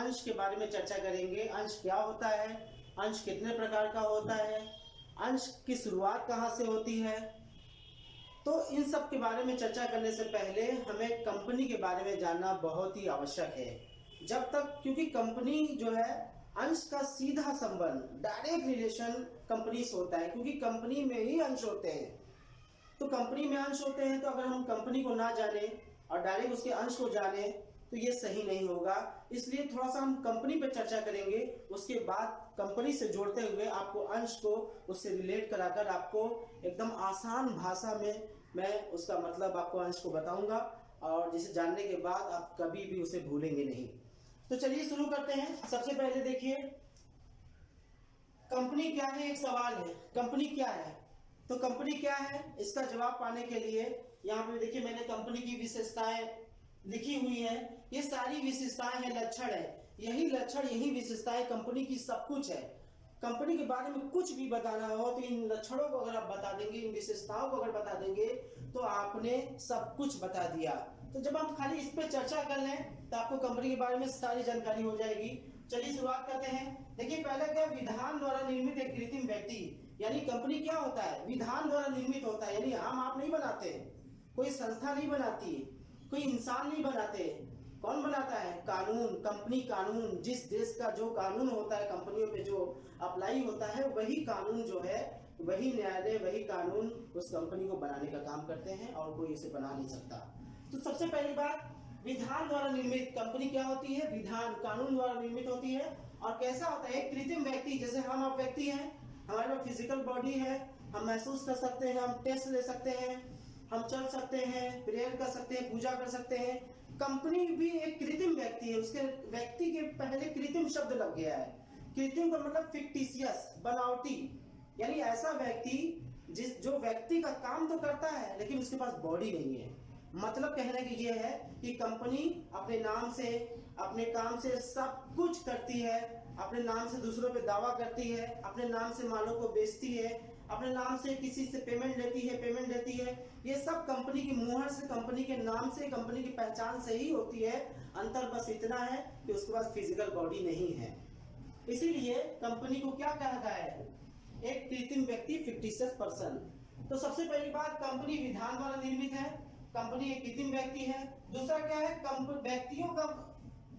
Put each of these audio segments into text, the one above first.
अंश के बारे में चर्चा करेंगे। अंश क्या होता है, अंश कितने प्रकार का होता है, अंश की शुरुआत कहाँ से होती है। तो इन सब के बारे में चर्चा करने से पहले हमें कंपनी के बारे में जानना बहुत ही आवश्यक है। जब तक, क्योंकि कंपनी जो है अंश का सीधा संबंध, डायरेक्ट रिलेशन कंपनी से होता है, क्योंकि कंपनी में ही अंश होते हैं। तो कंपनी में अंश होते हैं, तो अगर हम कंपनी को ना जाने और डायरेक्ट उसके अंश को जाने तो ये सही नहीं होगा। इसलिए थोड़ा सा हम कंपनी पर चर्चा करेंगे, उसके बाद कंपनी से जोड़ते हुए आपको अंश को उससे रिलेट कराकर आपको एकदम आसान भाषा में मैं उसका मतलब आपको अंश को बताऊंगा, और जिसे जानने के बाद आप कभी भी उसे भूलेंगे नहीं। तो चलिए शुरू करते हैं। सबसे पहले देखिए, कंपनी क्या है, एक सवाल है, कंपनी क्या है। तो कंपनी क्या है, इसका जवाब पाने के लिए यहाँ पे देखिए मैंने कंपनी की विशेषताएं लिखी हुई है। ये सारी विशेषताएं हैं, लक्षण है, यही लक्षण, यही विशेषताएं कंपनी की सब कुछ है। कंपनी के बारे में कुछ भी बताना हो तो इन लक्षणों को अगर आप बता देंगे, इन विशेषताओं को अगर बता देंगे तो आपने सब कुछ बता दिया। तो जब हम खाली इस पे चर्चा कर लें तो आपको कंपनी के बारे में सारी जानकारी हो जाएगी। चलिए शुरुआत करते हैं। देखिए पहले क्या, विधान द्वारा निर्मित एक कृत्रिम व्यक्ति, यानी कंपनी क्या होता है, विधान द्वारा निर्मित होता है, यानी हम आप नहीं बनाते, कोई संस्था नहीं बनाती, कोई इंसान नहीं बनाते। कौन बनाता है, कानून, कंपनी कानून। जिस देश का जो कानून होता है कंपनियों पे जो अप्लाई होता है, वही कानून जो है, वही न्यायालय, वही कानून उस कंपनी को बनाने का काम करते हैं, और कोई इसे बना नहीं सकता। तो सबसे पहली बात, विधान द्वारा निर्मित कंपनी क्या होती है, विधान, कानून द्वारा निर्मित होती है। और कैसा होता है, एक कृत्रिम व्यक्ति, जैसे हम आप व्यक्ति हैं, हमारे पास फिजिकल बॉडी है, हम महसूस कर सकते हैं, हम टेस्ट ले सकते हैं, हम चल सकते हैं, प्रेयर कर सकते हैं, पूजा कर सकते हैं। कंपनी भी एक कृत्रिम व्यक्ति है, उसके व्यक्ति के पहले कृत्रिम शब्द लग गया है। कृत्रिम का मतलब फिक्टिशियस, बनावटी, यानी ऐसा व्यक्ति जो व्यक्ति का काम तो करता है लेकिन उसके पास बॉडी नहीं है। मतलब कहने की ये है कि कंपनी अपने नाम से, अपने काम से सब कुछ करती है, अपने नाम से दूसरों पे दावा करती है, अपने नाम से मालों को बेचती है, अपने नाम से किसी से पेमेंट लेती है। ये सब कंपनी की मुहर से, कंपनी के नाम से, कंपनी की पहचान से ही होती है। अंतर बस इतना है कि उसके पास फिजिकल बॉडी नहीं है। इसीलिए कंपनी को क्या कहा गया है, एक कृत्रिम व्यक्ति, फिक्टिशियस पर्सन। तो सबसे पहली बात, कंपनी विधान द्वारा निर्मित है, कंपनी एक कृत्रिम व्यक्ति है। दूसरा क्या है,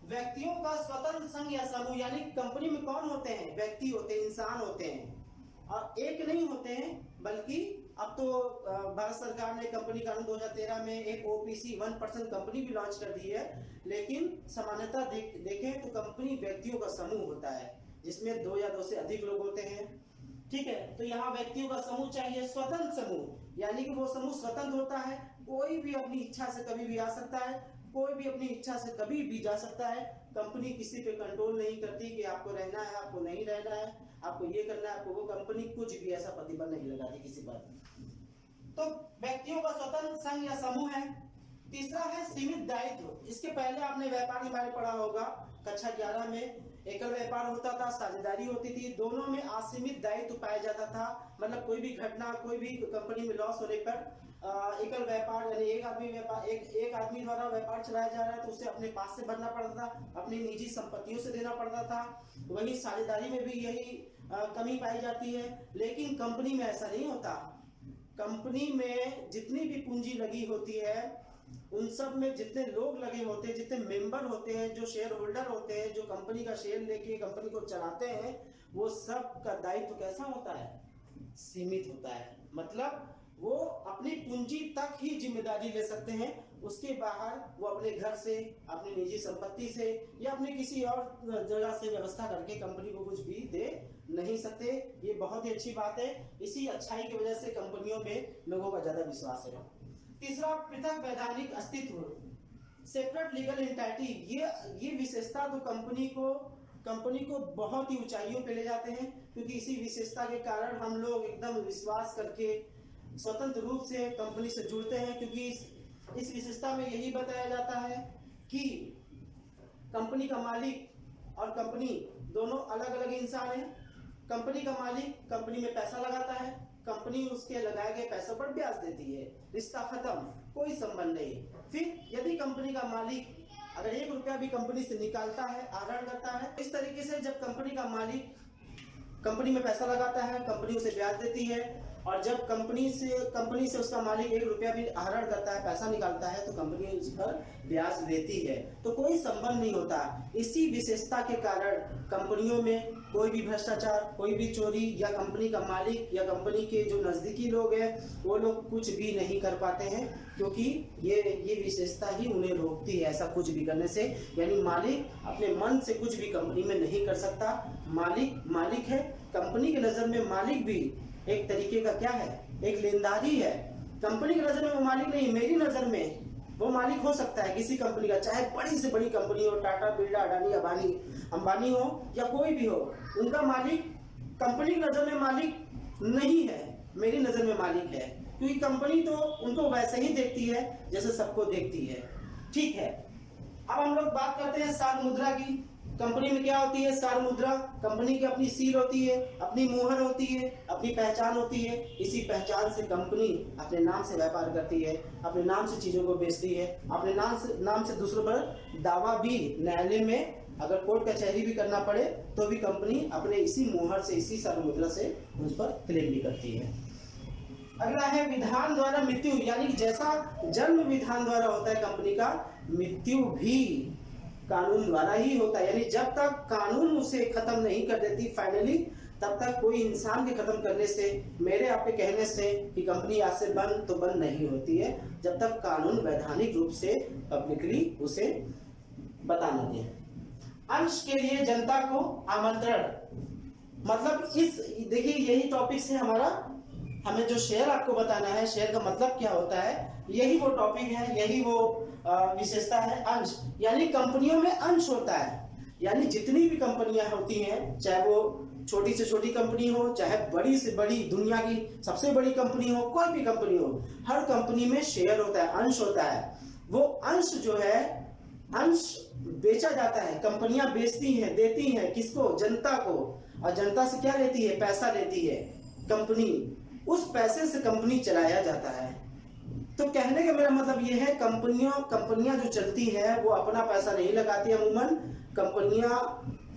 व्यक्तियों का स्वतंत्र संघ या समूह, यानी कंपनी में कौन होते हैं, व्यक्ति होते हैं, इंसान होते हैं, और एक नहीं होते हैं, बल्कि अब तो भारत सरकार ने कंपनी कानून 2013 में एक OPC 1% कंपनी भी लॉन्च कर दी है। लेकिन सामान्यतः देखें तो कंपनी व्यक्तियों का समूह होता है, जिसमें 2 या 2 से अधिक लोग होते हैं। ठीक है, तो यहाँ व्यक्तियों का समूह चाहिए, स्वतंत्र समूह, यानी कि वो समूह स्वतंत्र होता है, कोई भी अपनी इच्छा से कभी भी आ सकता है, कोई भी अपनी इच्छा से कभी भी जा सकता है। कंपनी किसी पे कंट्रोल नहीं करती कि आपको रहना है, आपको नहीं रहना है, आपको ये करना है, आपको वो, कंपनी कुछ भी ऐसा प्रतिबंध नहीं लगाती किसी पर। तो व्यक्तियों का स्वतंत्र संघ या समूह है। तीसरा है सीमित दायित्व। इसके पहले आपने व्यापार के बारे में पढ़ा होगा, कक्षा 11 में। एकल व्यापार होता था, साझेदारी होती थी, दोनों में असीमित दायित्व पाया जाता था। मतलब कोई भी घटना, कोई भी कंपनी में लॉस होने पर एकल व्यापार, यानी एक आदमी द्वारा व्यापार चलाया जा रहा है, तो उसे अपने पास से भरना पड़ता था, अपनी निजी संपत्तियों से देना पड़ता था। वही साझेदारी में भी यही कमी पाई जाती है। लेकिन कंपनी में ऐसा नहीं होता। कंपनी में जितनी भी पूंजी लगी होती है, उन सब में जितने लोग लगे होते हैं, जितने मेंबर होते हैं, जो शेयर होल्डर होते हैं, जो कंपनी का शेयर लेके कंपनी को चलाते हैं, वो सब का दायित्व कैसा होता है, सीमित होता है। मतलब वो अपनी पूंजी तक ही जिम्मेदारी ले सकते हैं, उसके बाहर वो अपने घर से, अपनी निजी संपत्ति से या अपने किसी और जगह से व्यवस्था करके कंपनी को कुछ भी दे नहीं सकते। ये बहुत ही अच्छी बात है। इसी अच्छाई की वजह से कंपनियों में लोगों का ज्यादा विश्वास है। तीसरा, पृथक वैधानिक अस्तित्व, सेपरेट लीगल एंटिटी। ये विशेषता तो कंपनी को बहुत ही ऊंचाइयों पे ले जाते हैं, क्योंकि इसी विशेषता के कारण हम लोग एकदम विश्वास करके स्वतंत्र रूप से कंपनी से जुड़ते हैं। क्योंकि इस विशेषता में यही बताया जाता है कि कंपनी का मालिक और कंपनी दोनों अलग अलग इंसान हैं। कंपनी का मालिक कंपनी में पैसा लगाता है, कंपनी उसके लगाए गए पैसों पर ब्याज देती है, रिश्ता खत्म, कोई संबंध नहीं। फिर यदि कंपनी का मालिक अगर 1 रुपया भी कंपनी से निकालता है, आहरण करता है, इस तरीके से जब कंपनी का मालिक कंपनी में पैसा लगाता है, कंपनी उसे ब्याज देती है, और जब कंपनी से उसका मालिक 1 रुपया भी आहरण करता है, पैसा निकालता है, तो कंपनी उस पर ब्याज देती है। तो कोई संबंध नहीं होता। इसी विशेषता के कारण कंपनियों में कोई भी भ्रष्टाचार, कोई भी चोरी, या कंपनी का मालिक या कंपनी के जो नजदीकी लोग हैं वो लोग कुछ भी नहीं कर पाते हैं, क्योंकि ये विशेषता ही उन्हें रोकती है ऐसा कुछ भी करने से। यानी मालिक अपने मन से कुछ भी कंपनी में नहीं कर सकता। मालिक है। कंपनी के नजर में मालिक भी एक तरीके का क्या है, एक लेनदारी है। कंपनी की नजर में वो मालिक नहीं, मेरी नजर में वो मालिक हो सकता है किसी कंपनी का, चाहे बड़ी से बड़ी कंपनी हो, टाटा, बिरला, अडानी, अंबानी हो या कोई भी हो, उनका मालिक कंपनी की नजर में मालिक नहीं है, मेरी नजर में मालिक है, क्योंकि कंपनी तो उनको वैसे ही देखती है जैसे सबको देखती है। ठीक है, अब हम लोग बात करते हैं सार मुद्रा की। कंपनी में क्या होती है? सार मुद्रा। कंपनी की अपनी सील होती है, अपनी मुहर होती है, अपनी पहचान होती है। इसी पहचान से कंपनी अपने नाम से व्यापार करती है, अपने नाम से चीजों को बेचती है, अपने नाम से दूसरों पर दावा भी न्यायालय में अगर कोर्ट कचहरी भी करना पड़े तो भी कंपनी अपने इसी मुहर से, इसी सार मुद्रा से उस पर क्लेम भी करती है। अगला है विधान द्वारा मृत्यु, यानी कि जैसा जन्म विधान द्वारा होता है कंपनी का, मृत्यु भी कानून द्वारा ही होता है। यानी जब तक कानून उसे खत्म नहीं कर देती फाइनली, तब तक कोई इंसान के खत्म करने से, मेरे आपके कहने से कि कंपनी आज से बंद, तो बंद नहीं होती है जब तक कानून वैधानिक रूप से पब्लिकली उसे बता न दे। अंश के लिए जनता को आमंत्रण, मतलब इस देखिए यही टॉपिक से हमें जो शेयर आपको बताना है, शेयर का मतलब क्या होता है, यही वो टॉपिक है, यही वो विशेषता है। अंश यानी कंपनियों में अंश होता है, यानी जितनी भी कंपनियां होती हैं, चाहे वो छोटी से छोटी कंपनी हो, चाहे बड़ी से बड़ी दुनिया की सबसे बड़ी कंपनी हो, कोई भी कंपनी हो, हर कंपनी में शेयर होता है, अंश होता है। वो अंश जो है, अंश बेचा जाता है, कंपनियां बेचती हैं, देती हैं किसको? जनता को। और जनता से क्या लेती है? पैसा लेती है कंपनी, उस पैसे से कंपनी चलाया जाता है। तो कहने का मेरा मतलब ये है, कंपनियां जो चलती है वो अपना पैसा नहीं लगाती अमूमन। कंपनियां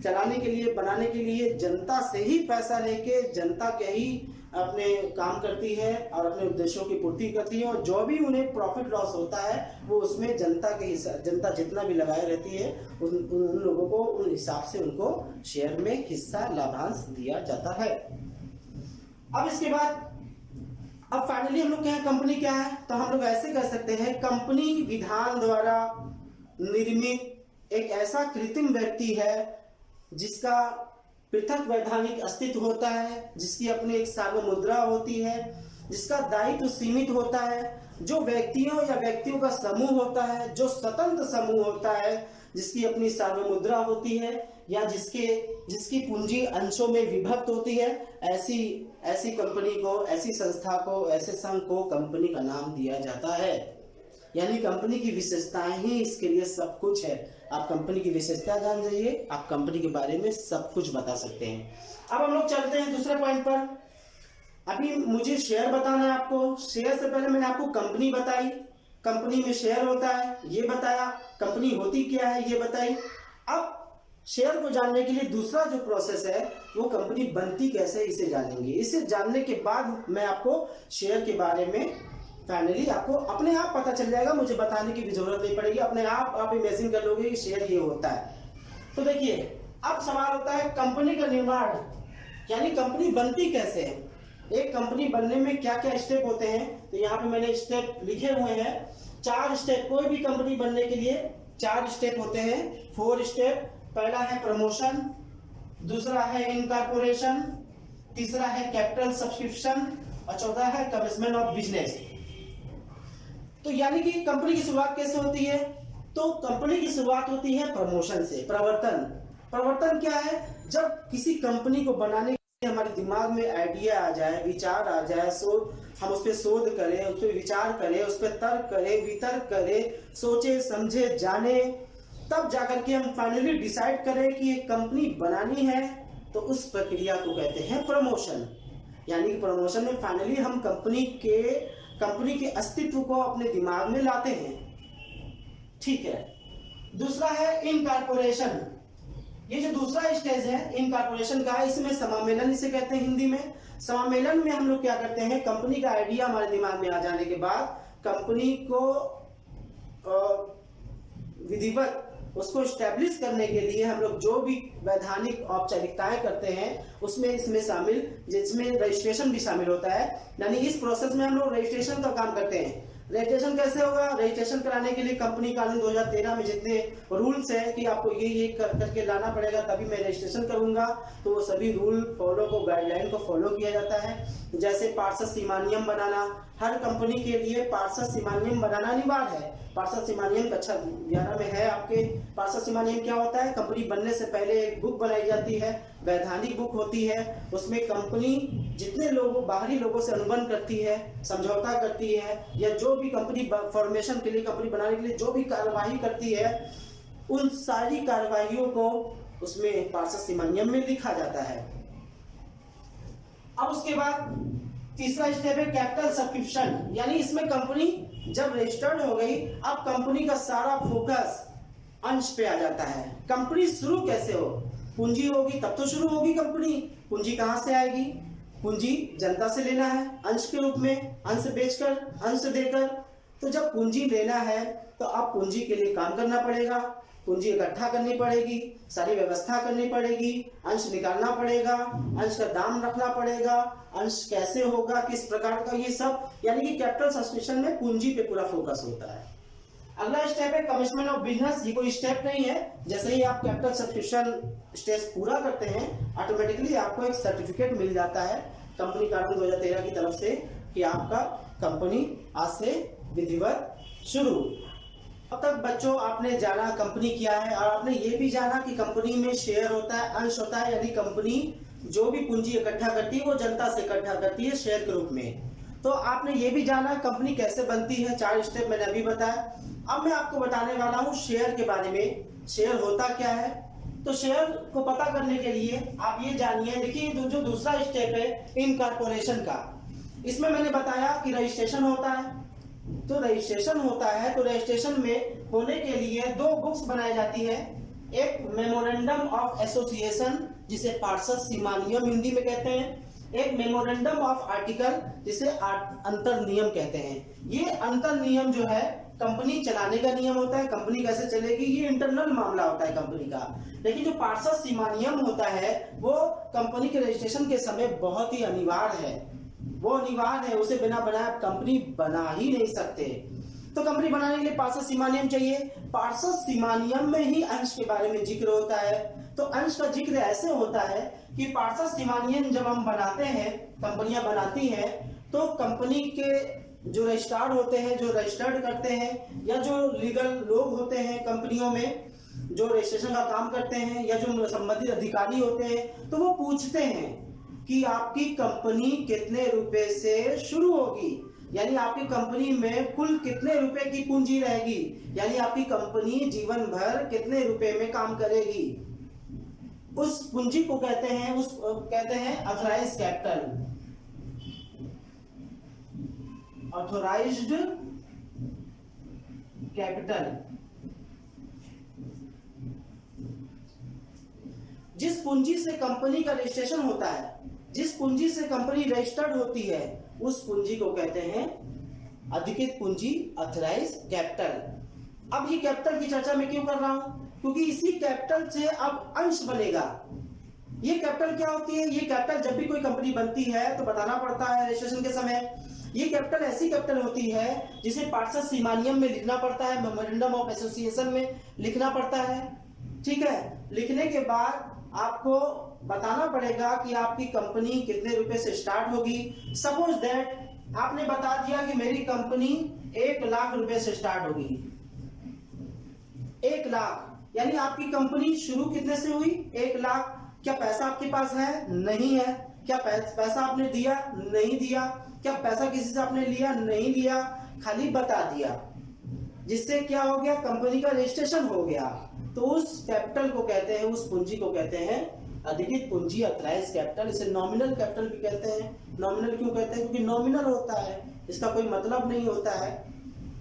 चलाने के लिए, बनाने के लिए जनता से ही पैसा लेके जनता के ही अपने काम करती है और अपने उद्देश्यों की पूर्ति करती है, और जो भी उन्हें प्रॉफिट लॉस होता है वो उसमें जनता जितना भी लगाए रहती है उन लोगों को उन हिसाब से उनको शेयर में हिस्सा, लाभांश दिया जाता है। अब इसके बाद अब फाइनली हम लोग क्या है, कंपनी क्या है, तो हम लोग ऐसे कर सकते हैं, कंपनी विधान द्वारा निर्मित एक ऐसा कृत्रिम व्यक्ति है जिसका पृथक वैधानिक अस्तित्व होता है, जिसकी अपनी एक सार्वमुद्रा होती है, जिसका दायित्व सीमित होता है, जो व्यक्तियों का समूह होता है, जो स्वतंत्र समूह होता है, जिसकी अपनी सार्वमुद्रा होती है, या जिसकी पूंजी अंशों में विभक्त होती है, ऐसी कंपनी को, ऐसी संस्था को, ऐसे संघ को कंपनी का नाम दिया जाता है। यानी कंपनी की विशेषताएं ही इसके लिए सब कुछ है। आप कंपनी की विशेषता जान जाइए, आप कंपनी के बारे में सब कुछ बता सकते हैं। अब हम लोग चलते हैं दूसरे पॉइंट पर। अभी मुझे शेयर बताना है आपको। शेयर से पहले मैंने आपको कंपनी बताई, कंपनी में शेयर होता है ये बताया, कंपनी होती क्या है ये बताई। अब शेयर को जानने के लिए दूसरा जो प्रोसेस है वो कंपनी बनती कैसे, इसे जानेंगे। इसे जानने के बाद मैं आपको शेयर के बारे में फाइनली आपको अपने आप पता चल जाएगा, मुझे बताने की भी जरूरत नहीं पड़ेगी, अपने आप इमेजिन कर लोगे कि शेयर ये होता है। तो देखिए अब सवाल होता है कंपनी का निर्माण, यानी कंपनी बनती कैसे है, एक कंपनी बनने में क्या क्या स्टेप होते हैं। तो यहाँ पे मैंने स्टेप लिखे हुए हैं, 4 स्टेप। कोई भी कंपनी बनने के लिए 4 स्टेप होते हैं, 4 स्टेप। पहला है प्रमोशन, दूसरा है इनकॉर्पोरेशन, तीसरा है कैपिटल सब्सक्रिप्शन और चौथा है कमेंसमेंट ऑफ बिजनेस। तो यानी कि कंपनी की शुरुआत कैसे होती है, तो कंपनी की शुरुआत होती है प्रमोशन से। प्रवर्तन क्या है, जब किसी कंपनी को बनाने के लिए हमारे दिमाग में आइडिया आ जाए, विचार आ जाए, हम उस पर शोध करें, उस पर विचार करें, उस पर तर्क करें, वितर्क करें, सोचे समझे जाने, तब जाकर के हम फाइनली डिसाइड करें कि एक कंपनी बनानी है, तो उस प्रक्रिया को कहते हैं प्रमोशन। यानी कि प्रमोशन में फाइनली हम कंपनी के अस्तित्व को अपने दिमाग में लाते हैं। ठीक है, दूसरा है इनकॉर्पोरेशन। ये जो दूसरा स्टेज है इनकॉर्पोरेशन का, इसमें समामेलन इसे कहते हैं हिंदी में। समामेलन में हम लोग क्या करते हैं, कंपनी का आइडिया हमारे दिमाग में आ जाने के बाद कंपनी को विधिवत उसको स्टैब्लिश करने के लिए हम लोग जो भी वैधानिक औपचारिकताएं करते हैं उसमें इसमें शामिल, जिसमें रजिस्ट्रेशन भी शामिल होता है। यानी इस प्रोसेस में हम लोग रजिस्ट्रेशन का काम करते हैं। रजिस्ट्रेशन कैसे होगा, रजिस्ट्रेशन कराने के लिए कंपनी कानून 2013 में जितने रूल्स है कि आपको ये करके लाना पड़ेगा तभी मैं रजिस्ट्रेशन करूंगा, तो वो सभी रूल फॉलो को, गाइडलाइन को फॉलो किया जाता है। जैसे पार्षद सीमा नियम बनाना, हर कंपनी के लिए पार्षद सीमा नियम बनाना अनिवार्य है। पार्षद सीमा नियम कक्षा 11 में है आपके। पार्षद सीमा नियम क्या होता है, कंपनी बनने से पहले एक बुक बनाई जाती है, वैधानिक बुक होती है। उसमें कंपनी जितने लोगों, बाहरी लोगों से अनुबंध करती है, समझौता करती है, या जो भी कंपनी फॉर्मेशन के लिए, कंपनी बनाने के लिए जो भी कार्यवाही करती है, उन सारी कार्यवाहियों को उसमें पार्षद सीमा नियम में लिखा जाता है। अब उसके बाद तीसरा स्टेप है कैपिटल सब्सक्रिप्शन, यानी इसमें कंपनी जब रजिस्टर्ड हो गई, अब कंपनी का सारा फोकस अंश पे आ जाता है। कंपनी शुरू कैसे हो, पूंजी होगी तब तो शुरू होगी कंपनी। पूंजी कहां से आएगी, पूंजी जनता से लेना है अंश के रूप में, अंश बेचकर, अंश देकर। तो जब पूंजी लेना है तो अब पूंजी के लिए काम करना पड़ेगा, पूंजी इकट्ठा करनी पड़ेगी, सारी व्यवस्था करनी पड़ेगी, अंश निकालना पड़ेगा, अंश का दाम रखना पड़ेगा, अंश कैसे होगा, किस प्रकार का, ये सब यानी कि कैपिटल सब्सक्रिप्शन में पूंजी पे पूरा फोकस होता है। अगला स्टेप है कमिश्नमेंट ऑफ बिजनेस। ये कोई स्टेप नहीं है, जैसे ही आप कैपिटल सब्सक्रिप्शन स्टेज पूरा करते हैं ऑटोमेटिकली आपको एक सर्टिफिकेट मिल जाता है कंपनी कानून 2013 की तरफ से कि आपका कंपनी आज से विधिवत शुरू। अब तक बच्चों आपने जाना कंपनी क्या है, और आपने ये भी जाना कि कंपनी में शेयर होता है, अंश होता है, यानी कंपनी जो भी पूंजी इकट्ठा करती है वो जनता से इकट्ठा करती है शेयर के रूप में। तो आपने ये भी जाना कंपनी कैसे बनती है, 4 स्टेप मैंने अभी बताया। अब मैं आपको बताने वाला हूँ शेयर के बारे में। शेयर होता क्या है, तो शेयर को पता करने के लिए आप ये जानिए। देखिए जो दूसरा स्टेप है इनकॉर्पोरेशन का, इसमें मैंने बताया कि रजिस्ट्रेशन होता है। तो रजिस्ट्रेशन होता है, तो रजिस्ट्रेशन में होने के लिए 2 बुक्स बनाई जाती है। एक मेमोरेंडम ऑफ एसोसिएशन जिसे पार्षद सीमा नियम हिंदी में कहते हैं, एक मेमोरेंडम ऑफ आर्टिकल जिसे अंतर नियम कहते हैं। ये अंतर नियम जो है कंपनी चलाने का नियम होता है, कंपनी कैसे चलेगी ये इंटरनल मामला होता है कंपनी का। लेकिन जो पार्षद सीमा नियम होता है वो कंपनी के रजिस्ट्रेशन के समय बहुत ही अनिवार्य है, वो अनिवार्य है, उसे बिना बनाए कंपनी बना ही नहीं सकते। तो कंपनी बनाने के लिए पार्षद सीमा नियम चाहिए। पार्षद सीमा नियम में ही अंश के बारे में जिक्र होता है। तो अंश का जिक्र ऐसे होता है कि पार्षद सीमा नियम जब हम बनाते हैं, कंपनियां बनाती हैं, तो कंपनी के जो रजिस्ट्रार होते हैं, जो रजिस्टर्ड करते हैं, या जो लीगल लोग होते हैं कंपनियों में जो रजिस्ट्रेशन का काम करते हैं, या जो संबंधित अधिकारी होते हैं, तो वो पूछते हैं कि आपकी कंपनी कितने रुपए से शुरू होगी, यानी आपकी कंपनी में कुल कितने रुपए की पूंजी रहेगी, यानी आपकी कंपनी जीवन भर कितने रुपए में काम करेगी। उस पूंजी को कहते हैं ऑथराइज्ड कैपिटल, ऑथोराइज्ड कैपिटल। जिस पूंजी से कंपनी का रजिस्ट्रेशन होता है, जिस पूंजी से कंपनी रजिस्टर्ड होती है, उस पूंजी को कहते हैं अधिकृत पूंजी, ऑथराइज्ड कैपिटल। अब ये कैपिटल की चर्चा मैं क्यों कर रहा हूं, क्योंकि इसी कैपिटल से अब अंश बनेगा। ये कैपिटल क्या होती है, ये कैपिटल जब भी कोई कंपनी बनती है तो बताना पड़ता है रजिस्ट्रेशन के समय। ये कैपिटल ऐसी कैपिटल होती है जिसे पार्षद सीमा नियम में लिखना पड़ता है, मेमोरेंडम ऑफ एसोसिएशन में लिखना पड़ता है। ठीक है, लिखने के बाद आपको बताना पड़ेगा कि आपकी कंपनी कितने रुपए से स्टार्ट होगी। सपोज दैट आपने बता दिया कि मेरी कंपनी 1 लाख रुपए से स्टार्ट होगी। 1 लाख यानी आपकी कंपनी शुरू कितने से हुई, 1 लाख। क्या पैसा आपके पास है, नहीं है। क्या पैसा आपने दिया, नहीं दिया। क्या पैसा किसी से आपने लिया, नहीं लिया, खाली बता दिया, जिससे क्या हो गया, कंपनी का रजिस्ट्रेशन हो गया। तो उस कैपिटल को कहते हैं, उस पूंजी को कहते हैं अधिकृत पूंजी, ऑथराइज्ड कैपिटल। इसे नॉमिनल कैपिटल भी कहते हैं। नॉमिनल क्यों कहते हैं, क्योंकि नॉमिनल होता है, इसका कोई मतलब नहीं होता है।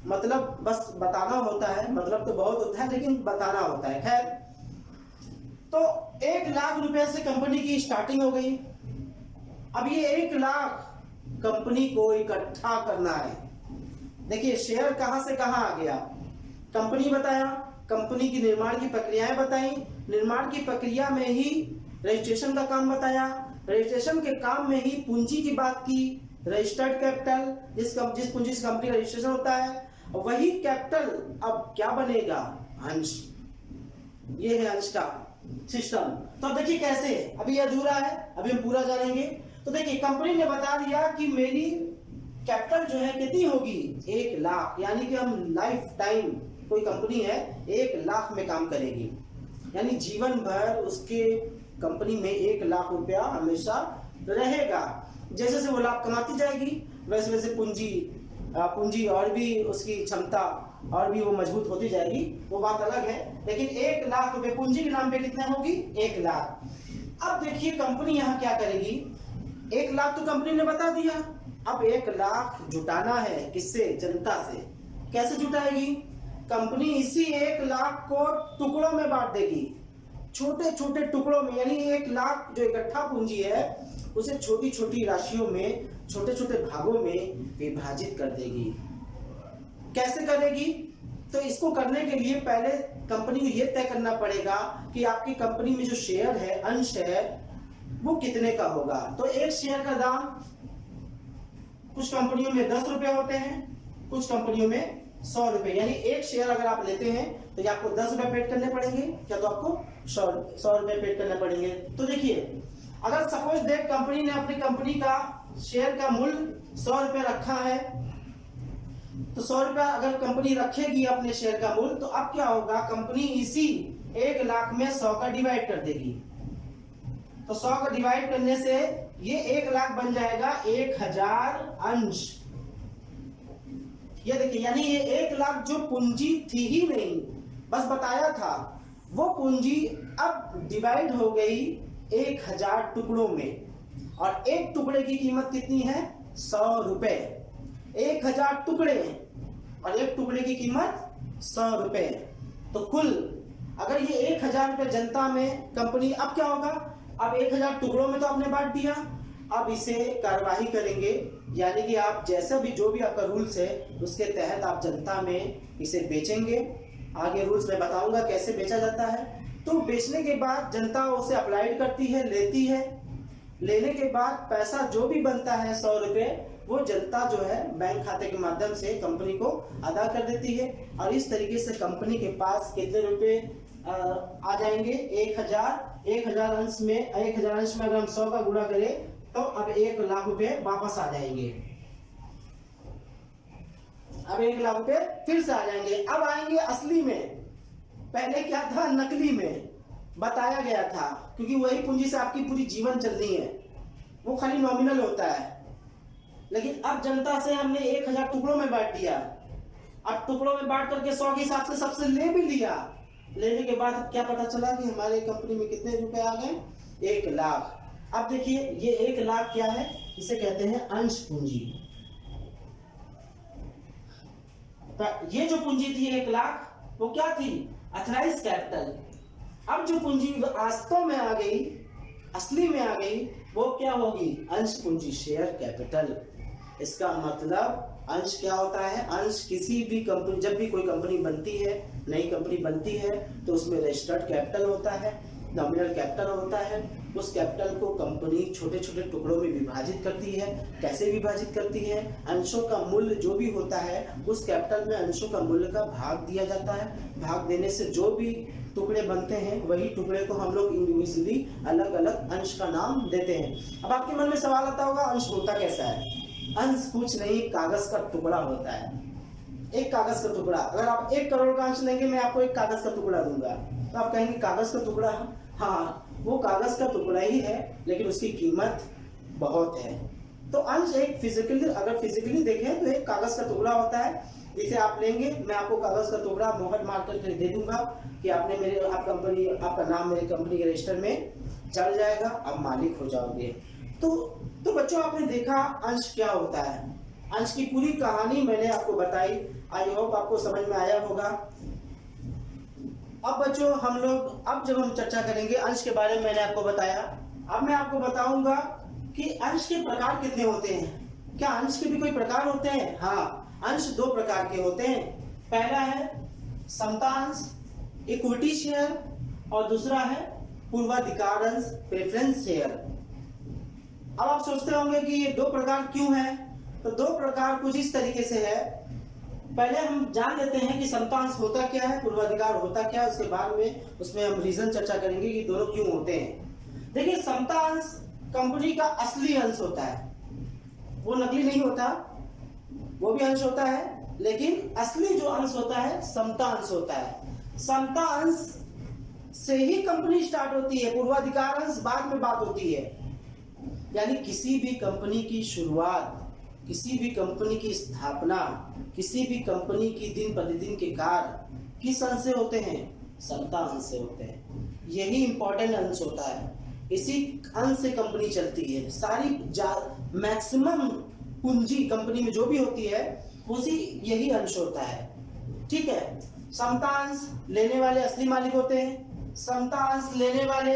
मतलब बस बताना होता है, मतलब तो बहुत होता है लेकिन बताना होता है। खैर, तो 1 लाख रुपए से कंपनी की स्टार्टिंग हो गई। अब ये 1 लाख कंपनी को इकट्ठा करना है। देखिए शेयर कहां से कहां आ गया, कंपनी बताया, कंपनी की निर्माण की प्रक्रियाएं बताई, निर्माण की प्रक्रिया में ही रजिस्ट्रेशन का काम बताया, रजिस्ट्रेशन के काम में ही पूंजी की बात की, रजिस्टर्ड कैपिटल, जिस पूंजी से कंपनी का रजिस्ट्रेशन होता है, वही कैपिटल अब क्या बनेगा, अंश। ये है अंश का सिस्टम। तो अब देखिए कैसे, अभी अधूरा है, अभी हम पूरा जानेंगे। तो देखिए कंपनी ने बता दिया कि मेरी कैपिटल जो है कितनी होगी, 1 लाख, यानी कि हम लाइफ टाइम, कोई कंपनी है 1 लाख में काम करेगी, यानी जीवन भर उसके कंपनी में 1 लाख रुपया हमेशा रहेगा। जैसे जैसे वो लाभ कमाती जाएगी वैसे वैसे पूंजी और भी उसकी क्षमता और भी वो मजबूत होती जाएगी, वो बात अलग है। लेकिन 1 लाख रुपए पूंजी के नाम पे कितने होगी, 1 लाख। अब देखिए कंपनी यहाँ क्या करेगी, 1 लाख तो कंपनी ने बता दिया, अब 1 लाख जुटाना है, किससे, जनता से। कैसे जुटाएगी, कंपनी इसी 1 लाख को टुकड़ों में बांट देगी, छोटे छोटे टुकड़ों में, यानी 1 लाख जो इकट्ठा पूंजी है उसे छोटी छोटी राशियों में, छोटे छोटे भागों में विभाजित कर देगी। कैसे करेगी, तो इसको करने के लिए पहले कंपनी को यह तय करना पड़ेगा कि आपकी कंपनी में जो शेयर है, अंश है, वो कितने का होगा। तो एक शेयर का दाम कुछ कंपनियों में 10 रुपए होते हैं, कुछ कंपनियों में 100 रुपए, यानी एक शेयर अगर आप लेते हैं तो ये आपको 10 रुपए पेड करने पड़ेंगे, क्या तो आपको 100 रुपए पेड करने पड़ेंगे। तो देखिए अगर सपोज दैट कंपनी ने अपनी कंपनी का शेयर का मूल्य 100 रुपए रखा है, तो 100 रुपया अगर कंपनी रखेगी अपने शेयर का मूल्य, तो अब क्या होगा, कंपनी इसी 1 लाख में 100 का डिवाइड कर देगी। तो 100 का डिवाइड करने से ये 1 लाख बन जाएगा 1000 अंश। ये देखिए, यानी ये 1 लाख जो पूंजी थी ही नहीं, बस बताया था, वो पूंजी अब डिवाइड हो गई 1000 टुकड़ों में, और एक टुकड़े की कीमत कितनी है, 100 रुपए। 1000 टुकड़े और एक टुकड़े की कीमत 100 रुपए। तो कुल अगर ये 1000 रुपए जनता में कंपनी, अब क्या होगा, अब 1000 टुकड़ों में तो आपने बांट दिया, अब इसे कार्यवाही करेंगे, यानी कि आप जैसा भी, जो भी आपका रूल्स है उसके तहत आप जनता में इसे बेचेंगे। आगे रूल्स में बताऊंगा कैसे बेचा जाता है। तो बेचने के बाद जनता उसे अप्लाइड करती है, लेती है, लेने के बाद पैसा जो भी बनता है 100 रुपए, वो जनता जो है बैंक खाते के माध्यम से कंपनी को अदा कर देती है, और इस तरीके से कंपनी के पास कितने रुपए आ जाएंगे, 1000 अंश में, 1000 अंश में अगर हम 100 का गुणा करें तो अब 1 लाख रुपए वापस आ जाएंगे। अब 1 लाख रुपए फिर से आ जाएंगे। अब आएंगे असली में, पहले क्या था, नकली में बताया गया था, क्योंकि वही पूंजी से आपकी पूरी जीवन चलनी है, वो खाली नॉमिनल होता है। लेकिन अब जनता से हमने 1000 टुकड़ों में बांट दिया, अब टुकड़ों में बांट करके 100 के हिसाब से सबसे ले भी लिया, लेने के बाद क्या पता चला कि हमारे कंपनी में कितने रुपए आ गए, 1 लाख। अब देखिए ये 1 लाख क्या है, इसे कहते हैं अंश पूंजी। ये जो पूंजी थी 1 लाख, वो क्या थी, अथराइज कैपिटल। अब जो पूंजी वास्तव में आ गई, असली में आ गई, वो क्या होगी, अंश पूंजी, शेयर कैपिटल। इसका मतलब अंश क्या होता है, अंश किसी भी कंपनी, जब भी कोई कंपनी बनती है, नई कंपनी बनती है, तो उसमें रजिस्टर्ड कैपिटल होता है, नॉमिनल कैपिटल होता है। उस कैपिटल को कंपनी छोटे छोटे टुकड़ों में विभाजित करती है। कैसे विभाजित करती है, अंशों का मूल्य जो भी होता है, उस कैपिटल में अंशों का मूल्य का भाग दिया जाता है। भाग देने से जो भी टुकड़े बनते हैं, वही टुकड़े को हम लोग इंडिविजुअली अलग अलग अंश का नाम देते हैं। अब आपके मन में सवाल आता होगा, अंश होता कैसा है। अंश कुछ नहीं, कागज का टुकड़ा होता है, एक कागज का टुकड़ा। अगर आप 1 करोड़ का अंश लेंगे, मैं आपको एक कागज का टुकड़ा दूंगा, तो आप कहेंगे कागज का टुकड़ा, हाँ वो कागज का टुकड़ा ही है, लेकिन उसकी कीमत बहुत है। तो अंश एक फिजिकली, अगर फिजिकली देखें तो एक कागज का टुकड़ा होता है, जिसे आप लेंगे, मैं आपको कागज का टुकड़ा मोहर मार करके दे दूंगा कि आपने मेरे, आप कंपनी, आपका नाम मेरे कंपनी के रजिस्टर में चढ़ जाएगा, आप मालिक हो जाओगे। तो बच्चों आपने देखा अंश क्या होता है। अंश की पूरी कहानी मैंने आपको बताई, आई होप आपको समझ में आया होगा। अब बच्चों हम लोग अब जब हम चर्चा करेंगे अंश के बारे में, मैंने आपको बताया, अब मैं आपको बताऊंगा कि अंश के प्रकार कितने होते हैं। क्या अंश के भी कोई प्रकार होते हैं? हाँ, अंश दो प्रकार के होते हैं। पहला है समता अंश, इक्विटी शेयर, और दूसरा है पूर्वाधिकार अंश, प्रेफरेंस शेयर। अब आप सोचते होंगे कि ये दो प्रकार क्यों है? तो दो प्रकार कुछ इस तरीके से है। पहले हम जान लेते हैं कि समता अंश होता क्या है, पूर्वाधिकार होता क्या है, उसके बाद में उसमें हम रीजन चर्चा करेंगे कि दोनों क्यों होते हैं। देखिए, समता अंश कंपनी का असली अंश होता है, वो नकली नहीं होता, वो भी अंश होता है, लेकिन असली जो अंश होता है समता अंश होता है। समता अंश से ही कंपनी स्टार्ट होती है, पूर्वाधिकार अंश बाद में बात होती है। यानी किसी भी कंपनी की शुरुआत, किसी भी कंपनी की स्थापना, किसी भी कंपनी की दिन प्रतिदिन के कार्य किस अंश से होते हैं? समता अंश से होते हैं। यही इंपॉर्टेंट अंश होता है, इसी अंश से कंपनी चलती है। सारी मैक्सिमम पूंजी कंपनी में जो भी होती है उसी यही अंश होता है, ठीक है। समता अंश लेने वाले असली मालिक होते हैं। समता अंश लेने वाले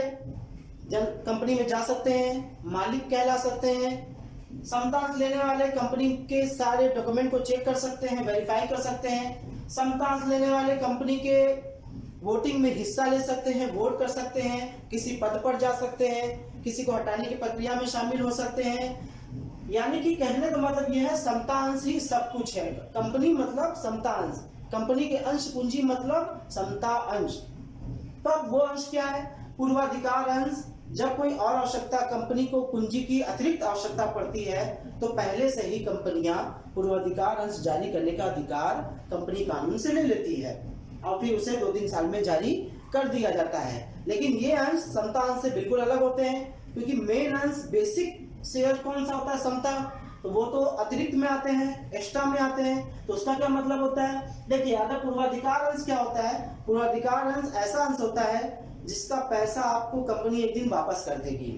कंपनी में जा सकते हैं, मालिक कहला सकते हैं। समता अंश लेने वाले कंपनी के सारे डॉक्यूमेंट को चेक कर सकते हैं, वेरीफाई कर सकते हैं। समता अंश लेने वाले कंपनी के वोटिंग में हिस्सा ले सकते हैं, वोट कर सकते हैं, किसी पद पर जा सकते हैं, किसी को हटाने की प्रक्रिया में शामिल हो सकते हैं। यानी कि कहने का मतलब यह है समता अंश ही सब कुछ है। कंपनी मतलब समता अंश, कंपनी के अंश पूंजी मतलब समता अंश। तब वो अंश क्या है? पूर्वाधिकार अंश। जब कोई और आवश्यकता कंपनी को पूंजी की अतिरिक्त आवश्यकता पड़ती है तो पहले से ही कंपनियां पूर्वाधिकार अंश जारी करने का अधिकार कंपनी कानून से ले लेती है और फिर उसे 2-3 साल में जारी कर दिया जाता है। लेकिन ये अंश समता अंश से बिल्कुल अलग होते हैं, क्योंकि मेन अंश बेसिक शेयर कौन सा होता है? समता, तो वो तो अतिरिक्त में आते हैं, एक्स्ट्रा में आते हैं। तो उसका क्या मतलब होता है? देखिए, अगर पूर्वाधिकार अंश क्या होता है? पूर्वाधिकार अंश ऐसा अंश होता है जिसका पैसा आपको कंपनी एक दिन वापस कर देगी।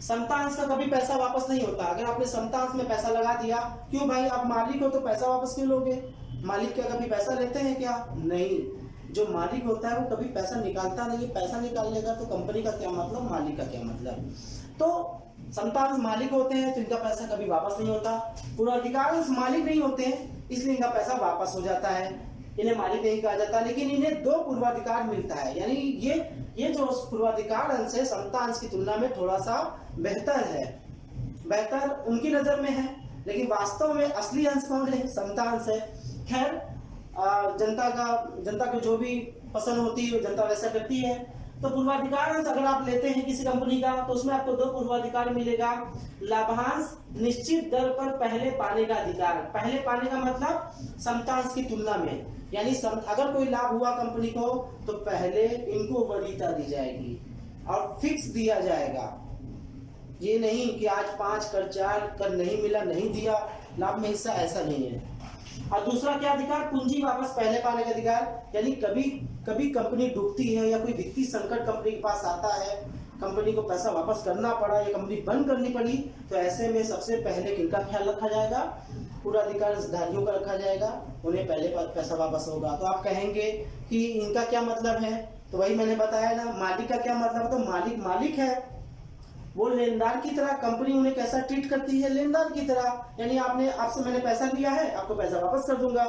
समता अंश का कभी पैसा वापस नहीं होता। अगर आपने समता अंश में पैसा लगा दिया, क्यों भाई, आप मालिक हो तो पैसा वापस क्यों लोगे? मालिक क्या कभी पैसा लेते हैं क्या? नहीं। जो मालिक होता है वो कभी पैसा निकालता नहीं है। पैसा निकालने का तो कंपनी का क्या मतलब, मालिक का क्या मतलब? तो समता अंश मालिक होते हैं तो इनका पैसा कभी वापस नहीं होता। पूर्वाधिकार अंश मालिक नहीं होते हैं इसलिए इनका पैसा वापस हो जाता है, इन्हें मालिक नहीं कहा जाता। लेकिन इन्हें 2 पूर्वाधिकार मिलता है, यानी ये जो पूर्वाधिकार अंश है समता अंश की तुलना में थोड़ा सा बेहतर है, बेहतर उनकी नजर में है। लेकिन वास्तव में असली अंश कौन है? समता अंश है। खैर, जनता को जो भी पसंद होती है जनता वैसा करती है। तो पूर्वाधिकार अंश अगर आप लेते हैं किसी कंपनी का तो उसमें आपको 2 पूर्वाधिकार मिलेगा। लाभांश निश्चित दर पर पहले पाने का अधिकार। पहले पाने का मतलब समता अंश की तुलना में, यानी अगर कोई लाभ हुआ कंपनी को तो पहले इनको वरीयता दी जाएगी और फिक्स दिया जाएगा। ये नहीं कि आज 5 कर 4 कर नहीं मिला, नहीं दिया लाभ में हिस्सा, ऐसा नहीं है। और दूसरा क्या अधिकार? पूंजी वापस पहले पाने का अधिकार। यानी कभी कंपनी डूबती है या कोई वित्तीय संकट कंपनी के पास आता है, कंपनी को पैसा वापस करना पड़ा या कंपनी बंद करनी पड़ी, तो ऐसे में सबसे पहले किनका ख्याल रखा जाएगा? पूर्वाधिकारधारियों का रखा जाएगा, उन्हें पहले पैसा वापस होगा। तो आप कहेंगे कि इनका क्या मतलब है? तो वही मैंने बताया ना, मालिक का क्या मतलब? तो मालिक है, वो लेनदार की तरह कंपनी उन्हें कैसा ट्रीट करती है? लेनदार की तरह। यानी आपसे मैंने पैसा लिया है, आपको पैसा वापस कर दूंगा।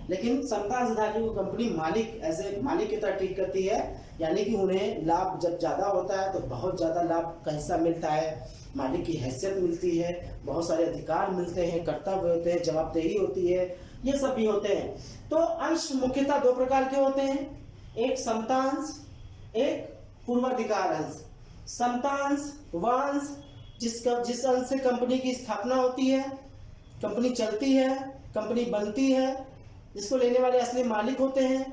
लेकिन समता अंशधारियों को कंपनी मालिक की तरह ट्रीट करती है, यानी कि उन्हें लाभ जब ज्यादा होता है तो बहुत ज्यादा लाभ का हिस्सा मिलता है, मालिक की हैसियत मिलती है, बहुत सारे अधिकार मिलते हैं, कर्तव्य होते हैं, जवाबदेही होती है, ये सब भी होते हैं। तो अंश मुख्यतः 2 प्रकार के होते हैं, एक समता अंश, एक पूर्वाधिकार अंश। समता अंश वह अंश जिस अंश से कंपनी की स्थापना होती है, कंपनी चलती है, कंपनी बनती है, जिसको लेने वाले असली मालिक होते हैं,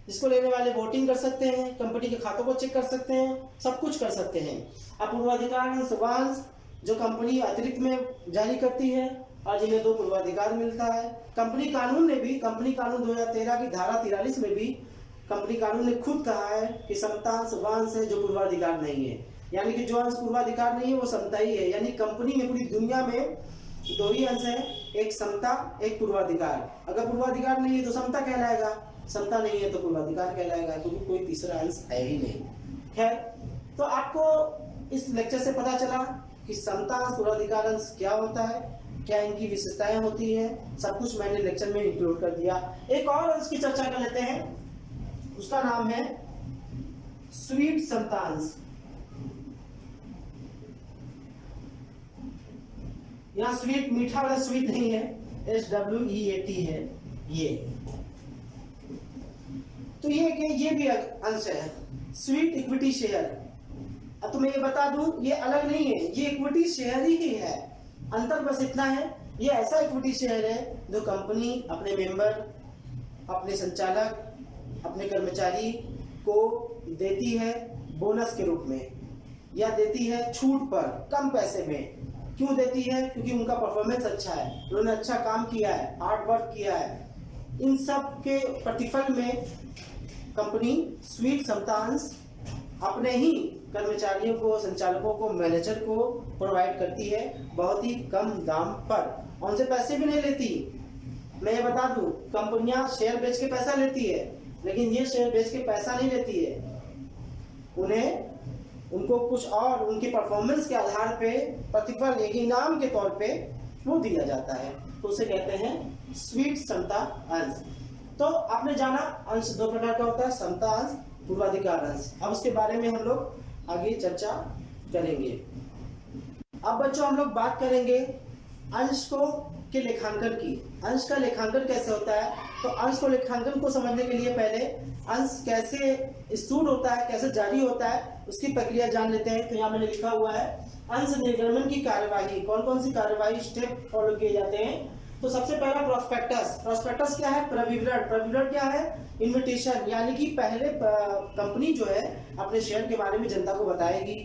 जिसको लेने वाले वोटिंग कर सकते हैं, कंपनी के खातों को चेक कर सकते हैं, सब कुछ कर सकते हैं। अपूर्वाधिकार अंश वह अंश जो कंपनी अतिरिक्त में जारी करती है और जिन्हें 2 पूर्वाधिकार मिलता है। कंपनी कानून 2013 की धारा 43 में भी कंपनी कानून ने खुद कहा है कि समता अंश वह अंश है जो पूर्वाधिकार नहीं है, यानी कि जो अंश पूर्वाधिकार नहीं है वो समता ही है। यानी कंपनी में पूरी दुनिया में दो ही अंश है, एक समता, एक पूर्वाधिकार। अगर पूर्वाधिकार नहीं है तो समता कहलाएगा, समता नहीं है तो पूर्वाधिकार कहलाएगा, क्योंकि कोई तीसरा अंश है ही नहीं। खैर, तो आपको इस लेक्चर से पता चला कि समता अंश, पूर्वाधिकार अंश क्या होता है, क्या इनकी विशेषताएं होती हैं, सब कुछ मैंने लेक्चर में इंक्लूड कर दिया। एक और अंश की चर्चा कर लेते हैं, उसका नाम है स्वीट समता अंश। यहाँ स्वीट मीठा वाला स्वीट नहीं है, SWEET है ये। तो ये भी अंश है, स्वीट इक्विटी शेयर। अब तो मैं ये बता दूं, ये अलग नहीं है, ये इक्विटी शेयर ही है। अंतर बस इतना है, ये ऐसा इक्विटी शेयर है जो कंपनी अपने मेंबर, अपने संचालक, अपने कर्मचारी को देती है बोनस के रूप में, या देती है छूट पर कम पैसे में। क्यों देती है? क्योंकि उनका परफॉर्मेंस अच्छा है, उन्होंने अच्छा काम किया है, हार्ड वर्क किया है। इन सब के प्रतिफल में कंपनी स्वीट समता अंश अपने ही कर्मचारियों को, संचालकों को, मैनेजर को प्रोवाइड करती है बहुत ही कम दाम पर। उनसे पैसे भी नहीं लेती। मैं ये बता दूं, कंपनियां शेयर बेच के पैसा लेती है, लेकिन ये शेयर बेच के पैसा नहीं लेती है। उनको कुछ और उनकी परफॉर्मेंस के आधार पे प्रतिफल, एक इनाम के तौर पे वो दिया जाता है, तो उसे कहते हैं स्वीट समता अंश। तो आपने जाना अंश दो प्रकार का होता है, समता अंश, पूर्वाधिकार अंश। अब उसके बारे में हम लोग आगे चर्चा करेंगे। अब बच्चों हम लोग बात करेंगे अंश के लेखांकन की। अंश का लेखांकन कैसे होता है? तो अंश को लेखांकन को समझने के लिए पहले अंश कैसे इशूड होता है, कैसे जारी होता है, उसकी प्रक्रिया जान लेते हैं। तो यहाँ मैंने लिखा हुआ है अंश निर्गमन की कार्यवाही, कौन कौन सी कार्यवाही स्टेप फॉलो किए जाते हैं। तो सबसे पहला प्रोस्पेक्टस। प्रोस्पेक्टस क्या है? प्रविवरण। प्रविवरण क्या है? इन्विटेशन, यानी कि पहले कंपनी जो है अपने शेयर के बारे में जनता को बताएगी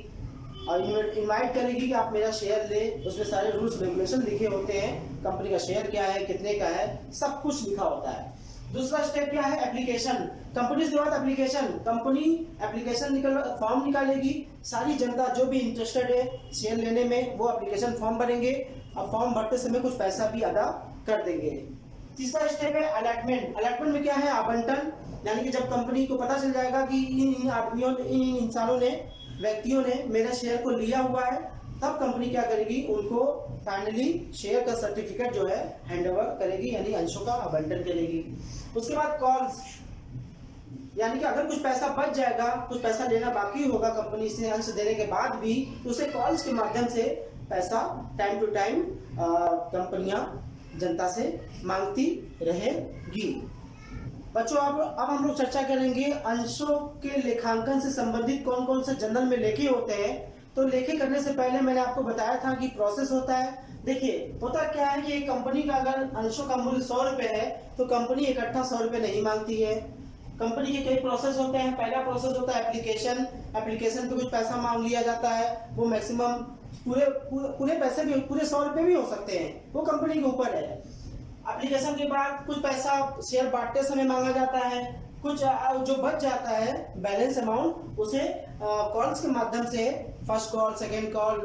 और इनवाइट करेगी कि आप मेरा शेयर ले। उसमें सारे रूल्स रेगुलेशन लिखे होते हैं, कंपनी का शेयर क्या है, कितने का है, सब कुछ लिखा होता है। दूसरा स्टेप क्या है? एप्लीकेशन। कंपनी के बाद एप्लीकेशन, कंपनी एप्लीकेशन फॉर्म निकालेगी। सारी जनता जो भी इंटरेस्टेड है शेयर लेने में, वो एप्लीकेशन फॉर्म भरेंगे और फॉर्म भरते समय कुछ पैसा भी अदा कर देंगे। तीसरा स्टेप है अलॉटमेंट। अलॉटमेंट में क्या है? आवंटन, यानी कि जब कंपनी को पता चल जाएगा कि इन आदमियों, इन इंसानों ने, व्यक्तियों ने मेरे शेयर को लिया हुआ है, तब कंपनी क्या करेगी? उनको फाइनली शेयर का सर्टिफिकेट जो है हैंडओवर करेगी, यानी अंशों का आवंटन करेगी। उसके बाद कॉल्स, यानी कि अगर कुछ पैसा बच जाएगा, कुछ पैसा लेना बाकी होगा कंपनी से अंश देने के बाद भी, तो उसे कॉल्स के माध्यम से पैसा टाइम टू टाइम कंपनियां जनता से मांगती रहेगी। बच्चों अब हम लोग चर्चा करेंगे अंशों के लेखांकन से संबंधित कौन कौन से जनरल में लेखे होते हैं। तो लेखे करने से पहले मैंने आपको बताया था कि प्रोसेस होता है। देखिए होता क्या है कि एक कंपनी का अगर अंशों का मूल्य 100 रुपए है तो कंपनी इकट्ठा 100 रुपए नहीं मांगती है। कंपनी के कई प्रोसेस होते हैं। पहला प्रोसेस होता है एप्लीकेशन। एप्लीकेशन पे कुछ पैसा मांग लिया जाता है, वो मैक्सिमम पूरे पैसे भी, पूरे 100 रुपए भी हो सकते हैं, वो कंपनी के ऊपर है। एप्लीकेशन के बाद कुछ पैसा शेयर बांटते समय मांगा जाता है। कुछ जो बच जाता है बैलेंस अमाउंट, उसे कॉल्स के माध्यम से, first call, second call,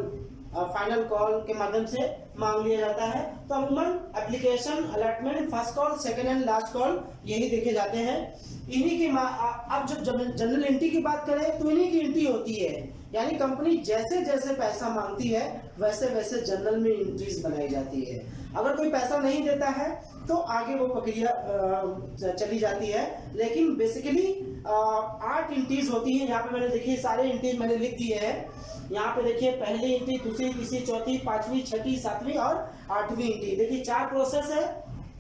final call के माध्यम से मांग लिया जाता है। तो अमूमन application, allotment, first call, second and last call यही देखे जाते हैं। इन्हीं की अब जब जनरल एंट्री की बात करें तो इन्हीं की एंट्री होती है, यानी कंपनी जैसे जैसे पैसा मांगती है वैसे वैसे जनरल में एंट्रीज बनाई जाती है। अगर कोई पैसा नहीं देता है तो आगे वो प्रक्रिया चली जाती है। लेकिन बेसिकली 8 एंट्रीज होती है। यहाँ पे मैंने देखिए सारे एंट्रीज मैंने लिख दिए हैं। यहाँ पे देखिए पहली एंट्री, दूसरी, तीसरी, चौथी, पांचवी, छठी, सातवीं और 8वीं एंट्री। देखिए 4 प्रोसेस है,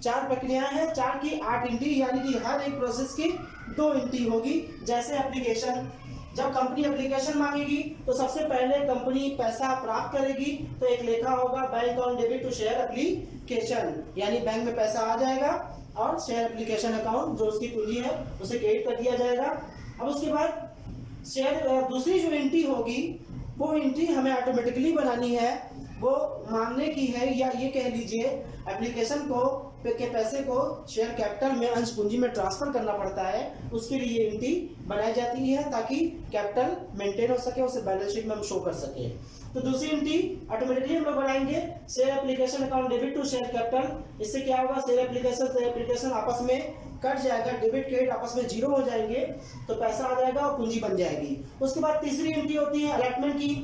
4 प्रक्रियाएं हैं, 4 की 8 एंट्री, यानी कि हर एक प्रोसेस की 2 एंट्री होगी। जैसे एप्लीकेशन, जब कंपनी एप्लीकेशन मांगेगी तो सबसे पहले कंपनी पैसा प्राप्त करेगी, तो एक लेखा होगा bank on debit to share application, यानी बैंक में पैसा आ जाएगा और शेयर एप्लीकेशन अकाउंट जो उसकी पूंजी है उसे क्रेडिट कर दिया जाएगा। अब उसके बाद शेयर दूसरी जो एंट्री होगी वो एंट्री हमें ऑटोमेटिकली बनानी है, वो मांगने की है, या ये कह लीजिए एप्लीकेशन को के पैसे को शेयर कैपिटल में अंश पूंजी में ट्रांसफर करना पड़ता है, उसके लिए एंट्री बनाई जाती है ताकि कैपिटल मेंटेन हो सके, उसे बैलेंस शीट में हम शो कर सके। तो दूसरी एंट्री ऑटोमेटिकली हम लोग बनाएंगे share application account debit to share capital. इससे क्या होगा, शेयर एप्लीकेशन आपस में कट जाएगा, डेबिट क्रेडिट आपस में जीरो हो जाएंगे, तो पैसा आ जाएगा और पूंजी बन जाएगी। उसके बाद तीसरी एंट्री होती है अलॉटमेंट की।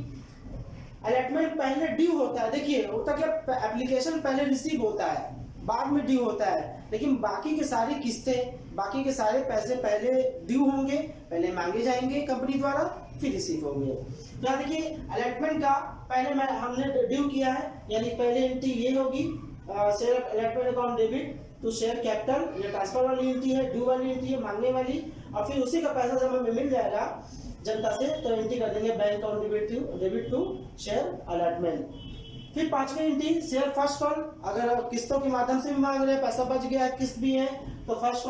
अलॉटमेंट पहले ड्यू होता है, देखिए होता क्या, एप्लीकेशन पहले रिसीव होता है, बाद में ड्यू होता है, लेकिन बाकी के सारी किस्तें, बाकी के सारे पैसे पहले ड्यू होंगे, पहले मांगे जाएंगे कंपनी द्वारा, फिर रिसीव होंगे। तो देखिए अलॉटमेंट का पहले हमने ड्यू किया है, यानी पहले एंट्री ये होगी share allotment account debit to share capital, ये ट्रांसफर वाली एंट्री है, ड्यू वाली एंट्री है, मांगने वाली, और फिर उसी का पैसा जब हमें मिल जाएगा जनता से तो एंट्री कर देंगे bank account debit to share allotment. फिर पांचवी एंट्री शेयर फर्स्ट कॉल, अगर किस्तों के माध्यम से भी मांग रहे हैं, पैसा बच गया है, किस्त भी है, तो फर्स्ट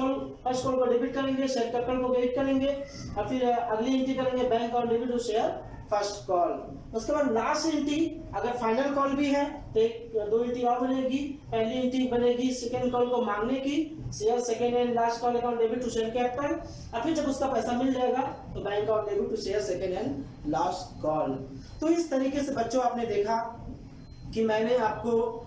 कॉल को डेबिट करेंगे, शेयर कैपिटल को क्रेडिट करेंगे, और फिर अगली एंट्री करेंगे bank account debit to share first call. उसके बाद लास्ट एंट्री अगर फाइनल कॉल भी है तो दो एंट्री और बनेगी। पहली एंट्री बनेगी सेकंड कॉल को मांगने की, share second and last call account debit to share capital, और फिर जब उसका पैसा मिल जाएगा तो bank account debit to share second and last call. तो इस तरीके से बच्चों आपने देखा कि मैंने आपको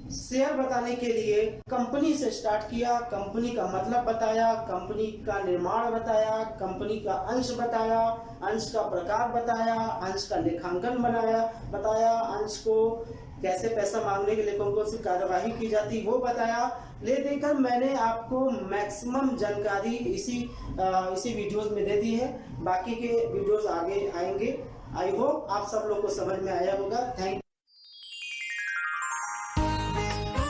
शेयर बताने के लिए कंपनी से स्टार्ट किया, कंपनी का मतलब बताया, कंपनी का निर्माण बताया, कंपनी का अंश बताया, अंश का प्रकार बताया, अंश का लेखांकन बताया, अंश को कैसे पैसा मांगने के लिए कौन कौन सी कार्यवाही की जाती वो बताया। ले देकर मैंने आपको मैक्सिमम जानकारी इसी वीडियोस में दे दी है, बाकी के वीडियोस आगे आएंगे। आई होप आप सब लोग को समझ में आया होगा। थैंक